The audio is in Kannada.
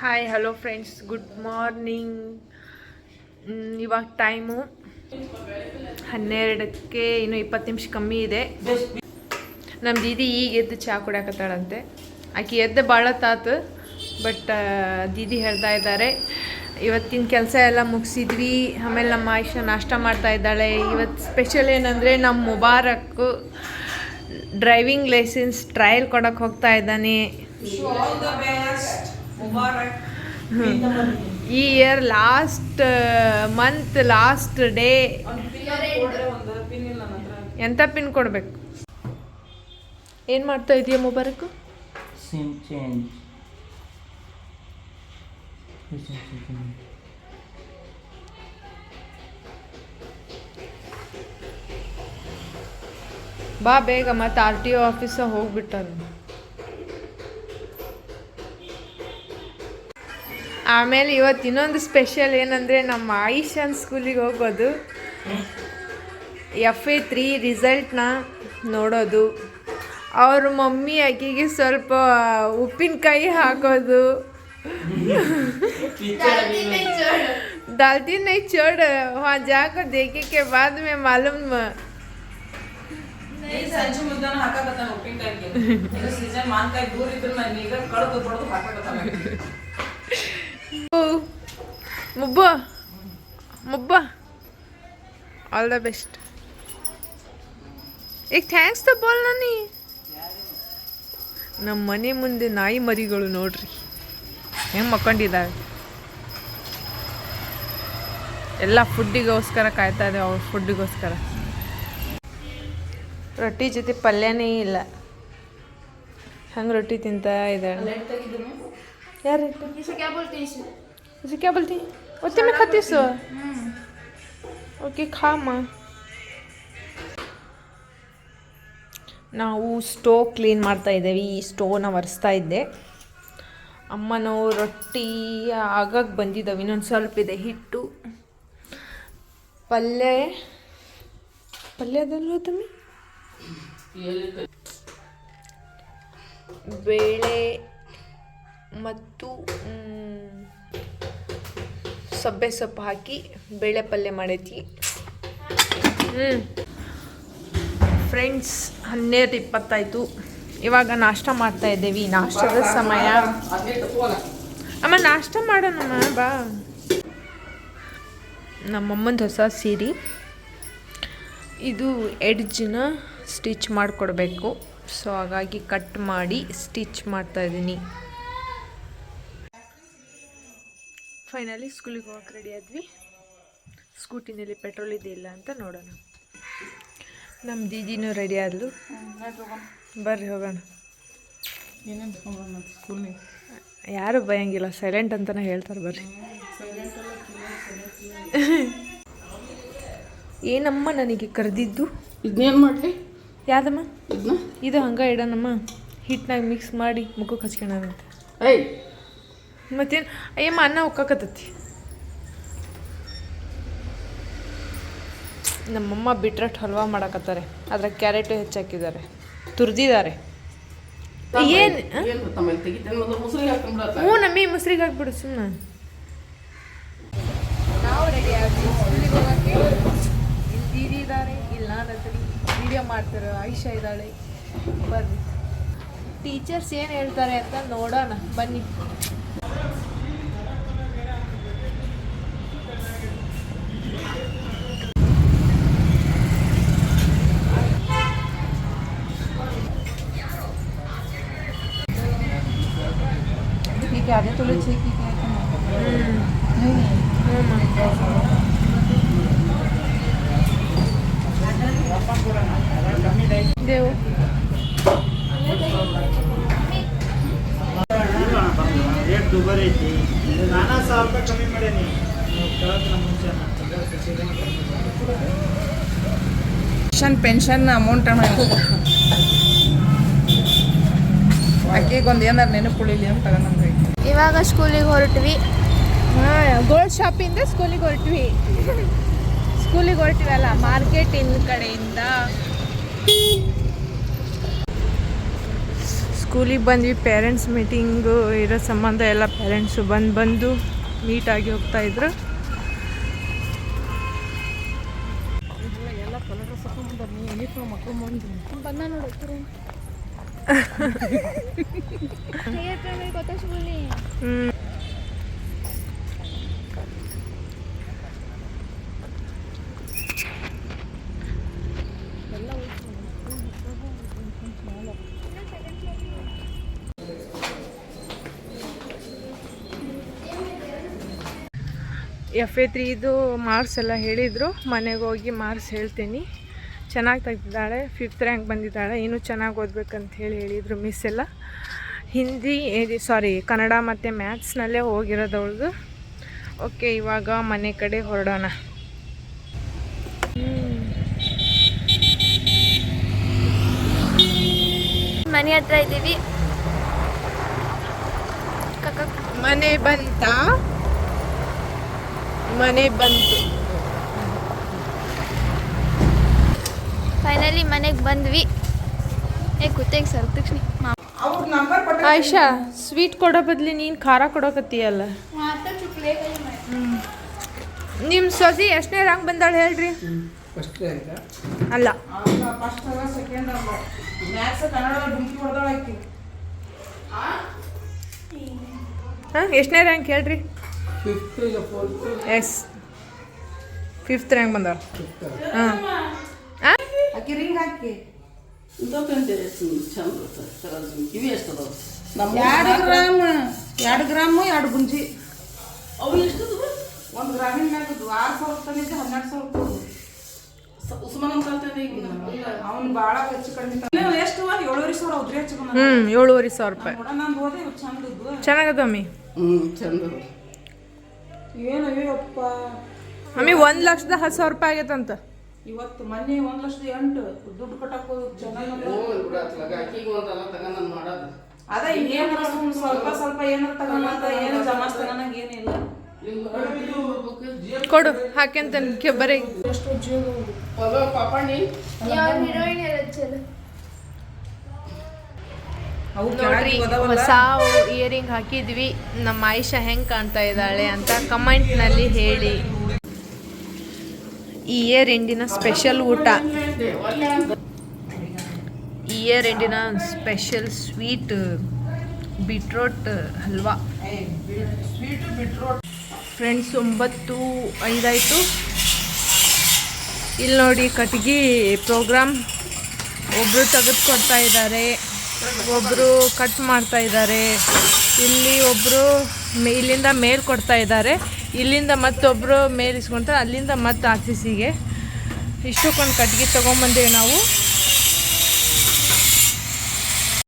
Hi hello friends, good morning. ಇವಾಗ ಟೈಮು 12ಕ್ಕೆ ಇನ್ನೂ 20 ನಿಮಿಷ ಕಮ್ಮಿ ಇದೆ. ನಮ್ಮ ದೀದಿ ಈಗ ಎದ್ದು ಚಹಾ ಕುಡಿಯಾಕತ್ತಾಳಂತೆ. ಆಕೆ ಎದ್ದು ಭಾಳ ತಾತು, ಬಟ್ ದೀದಿ ಹೇಳ್ತಾ ಇದ್ದಾರೆ ಇವತ್ತಿನ ಕೆಲಸ ಎಲ್ಲ ಮುಗಿಸಿದ್ವಿ. ಆಮೇಲೆ ನಮ್ಮ ಆಯುಷ ನಾಷ್ಟ ಮಾಡ್ತಾ ಇದ್ದಾಳೆ. ಇವತ್ತು ಸ್ಪೆಷಲ್ ಏನಂದರೆ ನಮ್ಮ ಮುಬಾರಕ್ ಡ್ರೈವಿಂಗ್ ಲೈಸೆನ್ಸ್ ಟ್ರಯಲ್ ಕೊಡೋಕೆ ಹೋಗ್ತಾ ಇದ್ದಾನೆ. ಈ year last month last day. ಎಂತ ಪಿನ್ ಕೊಡ್ಬೇಕು? ಏನು ಮಾಡ್ತಾ ಇದೆಯಾ ಮುಬಾರಕ್? ಬಾ ಬೇಗ, ಮತ್ತೆ RTO ಆಫೀಸ ಹೋಗ್ಬಿಟ್ಟಾನ. ಆಮೇಲೆ ಇವತ್ತು ಇನ್ನೊಂದು ಸ್ಪೆಷಲ್ ಏನಂದರೆ ನಮ್ಮ ಆಯುಷನ್ ಸ್ಕೂಲಿಗೆ ಹೋಗೋದು, FA3 ರಿಸಲ್ಟ್ನ ನೋಡೋದು, ಅವ್ರ ಮಮ್ಮಿ ಆಕೆಗೆ ಸ್ವಲ್ಪ ಉಪ್ಪಿನಕಾಯಿ ಹಾಕೋದು. डालती नहीं छोड़, वहाँ जाकर देखे के बाद में मालूम. ಮುಬ್ಬ ಮುಬ್ಬ ಆಲ್ ದ ಬೆಸ್ಟ್. ಈಗ ಥ್ಯಾಂಕ್ಸ್ ತ ಬೋಲ್ ನಾನಿ. ನಮ್ಮ ಮನೆ ಮುಂದೆ ನಾಯಿ ಮರಿಗಳು ನೋಡ್ರಿ ಹೆಂಗೆ ಮಕ್ಕೊಂಡಿದ್ದಾವೆ. ಎಲ್ಲ ಫುಡ್ಡಿಗೋಸ್ಕರ ಕಾಯ್ತಾ ಇದೆ, ಅವ್ರ ಫುಡ್ಡಿಗೋಸ್ಕರ. ರೊಟ್ಟಿ ಜೊತೆ ಪಲ್ಯನೇ ಇಲ್ಲ, ಹಂಗೆ ರೊಟ್ಟಿ ತಿಂತಾ ಇದ್ದಾಳೆ. ಯಾರು इसे क्या बोलती? उतने में खाती सो? ओके खा माँ. ನಾವು ಸ್ಟೋವ್ ಕ್ಲೀನ್ ಮಾಡ್ತಾ ಇದ್ದೇವೆ. ಈ ಸ್ಟೋವ್ನ ಒರೆಸ್ತಾ ಇದ್ದೆ. ಅಮ್ಮನವು ರೊಟ್ಟಿ ಆಗಕ್ಕೆ ಬಂದಿದ್ದಾವೆ, ಇನ್ನೊಂದು ಸ್ವಲ್ಪ ಇದೆ ಹಿಟ್ಟು. ಪಲ್ಯದಲ್ಲೂ ತಮ್ಮಿ ಬೇಳೆ ಮತ್ತು ಸಬ್ಬೆ ಸೊಪ್ಪು ಹಾಕಿ ಬೇಳೆ ಪಲ್ಯ ಮಾಡೈತಿ. ಫ್ರೆಂಡ್ಸ್, 12:20 ಇವಾಗ ನಾಷ್ಟ ಮಾಡ್ತಾ ಇದ್ದೇವೆ. ನಾಷ್ಟದ ಸಮಯ. ಅಮ್ಮ ನಾಷ್ಟ ಮಾಡೋಣಮ್ಮ ಬಾ. ನಮ್ಮಮ್ಮಂದು ಹೊಸ ಸೀರೆ ಇದು, ಎಡ್ಜ್ನ ಸ್ಟಿಚ್ ಮಾಡಿಕೊಡ್ಬೇಕು. ಸೊ ಹಾಗಾಗಿ ಕಟ್ ಮಾಡಿ ಸ್ಟಿಚ್ ಮಾಡ್ತಾಯಿದ್ದೀನಿ. ಫೈನಲಿ ಸ್ಕೂಲಿಗೆ ಹೋಗಕ್ಕೆ ರೆಡಿ ಆದ್ವಿ. ಸ್ಕೂಟಿನಲ್ಲಿ ಪೆಟ್ರೋಲ್ ಇದೆಯಿಲ್ಲ ಅಂತ ನೋಡೋಣ. ನಮ್ಮ ದೀದಿನೂ ರೆಡಿ ಆದ್ಲು. ಬರ್ರಿ ಹೋಗೋಣ. ಯಾರು ಭಯಂಗಿಲ್ಲ, ಸೈಲೆಂಟ್ ಅಂತಲೇ ಹೇಳ್ತಾರೆ. ಬರ್ರಿ. ಏನಮ್ಮ ನನಗೆ ಕರೆದಿದ್ದು? ಇದನ್ನೇನು ಮಾಡಲಿ? ಯಾವ್ದಮ್ಮ ಇದು? ಹಂಗೆ ಇಡೋಣಮ್ಮ, ಹಿಟ್ನಾಗ ಮಿಕ್ಸ್ ಮಾಡಿ ಮುಖಕ್ಕೆ ಹಚ್ಕೊಳ್ಳೋಣಂತೆ. ಮತ್ತೇನು ಅಯ್ಯಮ್ಮ, ಅನ್ನ ಉಕ್ಕಾಕತ್ತೈತಿ. ನಮ್ಮಮ್ಮ ಬಿಟ್ರಟ್ ಹಲ್ವಾ ಮಾಡಕತ್ತಾರೆ. ಅದ್ರ ಕ್ಯಾರೆಟು ಹೆಚ್ಚಾಕಿದ್ದಾರೆ, ತುರಿದಿದ್ದಾರೆ. ಏನು? ಹ್ಞೂ ನಮ್ಮಿ ಮೊಸರಿಗೆ ಹಾಕ್ಬಿಡು ಸುಮ್ಮನೆ. ನಾವು ರೆಡಿ ಆಗ್ತೀವಿ ಸ್ಕೂಲಿಗೆ ಹೋಗೋಕ್ಕೆ. ಇಲ್ಲಿ ದೀದಿ ಇದ್ದಾರೆ, ಇಲ್ಲಿ ನಾನು ಹತ್ತೀನಿ, ವಿಡಿಯೋ ಮಾಡ್ತಾರೆ. ಆಯುಷಾ ಇದ್ದಾಳೆ. ಬರ್ರಿ, ಟೀಚರ್ಸ್ ಏನು ಹೇಳ್ತಾರೆ ಅಂತ ನೋಡೋಣ ಬನ್ನಿ. आधे तोले छः की देव ರೇಟ್ ದುಬಾರಿ ಐತಿ. ನಾನಾ ₹1,000 ಕಮ್ಮಿ ಮಾಡೇನಿ. ಪೆನ್ಷನ್ ಅಮೌಂಟ್ ಅಕ್ಕಿಗೊಂದು ಏನಾರು ನೆನಪು ಉಳಿಲಿ ಅಂತ ನಮ್ಗೆ. ಇವಾಗ ಸ್ಕೂಲಿಗೆ ಹೊರಟ್ವಿ. ಗೋಲ್ಡ್ ಶಾಪಿಂದ ಸ್ಕೂಲಿಗೆ ಹೊರಟ್ವಿ. ಅಲ್ಲ, ಮಾರ್ಕೆಟಿನ ಕಡೆಯಿಂದ ಸ್ಕೂಲಿಗೆ ಬಂದ್ವಿ. ಪೇರೆಂಟ್ಸ್ ಮೀಟಿಂಗು ಇರೋ ಸಂಬಂಧ ಎಲ್ಲ ಪೇರೆಂಟ್ಸು ಬಂದು ಮೀಟಾಗಿ ಹೋಗ್ತಾಯಿದ್ರು. ಎಲ್ಲ ಕಲರ್ ಡ್ರೆಸ್ ಹಾಕೊಂಡ್ಬಂದ ನೀ ಯೂನಿಫಾರ್ಮ್ ಹಾಕೊಂಡ್ಬಂದು ಬಂದ ನೋಡತ್ತಾರೆ ಗೊತ್ತಾಗ್ಲಿ. FA3 ಮಾರ್ಕ್ಸ್ ಎಲ್ಲ ಹೇಳಿದರು. ಮನೆಗೆ ಹೋಗಿ ಮಾರ್ಕ್ಸ್ ಹೇಳ್ತೀನಿ. ಚೆನ್ನಾಗಿ ತೆಗ್ದಿದ್ದಾಳೆ, 5th ರ್ಯಾಂಕ್ ಬಂದಿದ್ದಾಳೆ. ಇನ್ನೂ ಚೆನ್ನಾಗಿ ಓದ್ಬೇಕಂತ ಹೇಳಿದರು ಮಿಸ್ ಎಲ್ಲ. ಕನ್ನಡ ಮತ್ತು ಮ್ಯಾಥ್ಸ್ನಲ್ಲೇ ಹೋಗಿರೋದವಳ್ದು. ಓಕೆ, ಇವಾಗ ಮನೆ ಕಡೆ ಹೊರಡೋಣ. ಮನೆ ಹತ್ರ ಇದ್ದೀವಿ. ಮನೆ ಬಂತು. ಫೈನಲಿ ಮನೆಗೆ ಬಂದ್ವಿ. ಕೂತೆಗೆ ಸರ್ ತಕ್ಷಣ ಅವ್ರ ನಂಬರ್ ಕೊಟ್ಟ ಆಯ್ಷಾ, ಸ್ವೀಟ್ ಕೊಡೋ ಬದ್ಲಿ ನೀನು ಖಾರ ಕೊಡೋಕತ್ತೀಯಲ್ಲ. ನಿಮ್ಮ ಸೊಸಿ ಎಷ್ಟನೇ ರ್ಯಾಂಕ್ ಬಂದಾಳೆ ಹೇಳ್ರಿ? ಫಸ್ಟ್ ರ್ಯಾಂಕ್ ಅಲ್ಲ, ಫಸ್ಟ್ ಅಲ್ಲ ಸೆಕೆಂಡ್ ಅಲ್ಲ. ಮ್ಯಾಥ್ಸ್ ಕನ್ನಡ ಡುಂಕಿ ಹೊಡೆದಳ ಆಕಿ. ಹಾಂ, ಎಷ್ಟನೇ ರ್ಯಾಂಕ್ ಹೇಳ್ರಿ? 5th ಇಲ್ಲ 4th ಎಸ್, 5th ರ್ಯಾಂಕ್ ಬಂದಾಳ. ಹಾಂ, ಆಕಿ ರಿಂಗ್ ಹಾಕಿ. ಇವಿ ಎಷ್ಟು ಅದಾವ? 2 ಗ್ರಾಮ್ 2 ಗುಂಜಿ. ಅವು ಎಷ್ಟು? 1 ಗ್ರಾಮಿನ ಮ್ಯಾಗದು 6,000 ತಂದಿದ್ದೆ 12,000. ಉಸ್ಮಾನ್ ಅಂತ ಈಗ ಅವ್ನು ಭಾಳ ಹೆಚ್ಚು ಕಡಿಮೆ ಎಷ್ಟು 7,500 ಉದ್ರಿ ಹೆಚ್ಚು ಬಂದ. 7,500 ರೂಪಾಯಿ. ನಾನು ಹೋದೆ ಚಂದ ಇದ್ವು. ಚೆನ್ನಾಗದ ಮಮ್ಮಿ. ಚಂದ. ಏನು ಅಯ್ಯಪ್ಪ ಮಮ್ಮಿ 1,10,000 ರೂಪಾಯಿ ಆಗೈತಂತ. ಇವತ್ತು ಮೊನ್ನೆ 1,08,000 ದುಡ್ಡು ಕಟ್ಟಕ್ಕೆ ಚೆನ್ನಾಗಿ. ಅಕ್ಕಿಗೆ ಒಂದಲ್ಲ ತಗೊಂಡ್ ಮಾಡೋದು. ಅದ ಏನಾರ ಸ್ವಲ್ಪ ಏನಾರ ತಗೊಂಡ್ ಏನು ಜಮಾಸ್ ತಗೊಂಡಂಗೆ ಏನಿಲ್ಲ. ಕೊಡು, ಹಾಕ್ಯಂತ ಬರೀ. ಪಾಪಣ್ಣಿ ನೋಡ್ರಿ, ಹೊಸ ಇಯರಿಂಗ್ ಹಾಕಿದ್ವಿ. ನಮ್ಮ ಆಯಿಷಾ ಹೆಂಗೆ ಕಾಣ್ತಾ ಇದ್ದಾಳೆ ಅಂತ ಕಮೆಂಟ್ನಲ್ಲಿ ಹೇಳಿ. ಈ ಇಯರ್ ಎಂಡಿನ ಸ್ಪೆಷಲ್ ಊಟ, ಇಯರ್ ಎಂಡಿನ special sweet beetroot halwa. Friends, 9:05 ಆಯಿತು. ಇಲ್ಲಿ ನೋಡಿ, ಕಟ್ಗಿ ಪ್ರೋಗ್ರಾಮ್ ಒಬ್ಬರು ತೆಗೆದುಕೊಡ್ತಾ ಇದ್ದಾರೆ, ಒಬ್ಬರು ಕಟ್ ಮಾಡ್ತಾ ಇದ್ದಾರೆ. ಇಲ್ಲಿ ಒಬ್ಬರು ಇಲ್ಲಿಂದ ಮೇಲ್ ಕೊಡ್ತಾ ಇದ್ದಾರೆ, ಇಲ್ಲಿಂದ ಮತ್ತೊಬ್ಬರು ಮೇಲ್ ಇಸ್ಕೊಳ್ತಾರೆ, ಅಲ್ಲಿಂದ ಮತ್ತೆ ಆಫೀಸಿಗೆ. ಇಷ್ಟಕ್ಕೊಂದು ಕಟ್ಗೆ ತೊಗೊಂಬಂದೇವೆ ನಾವು.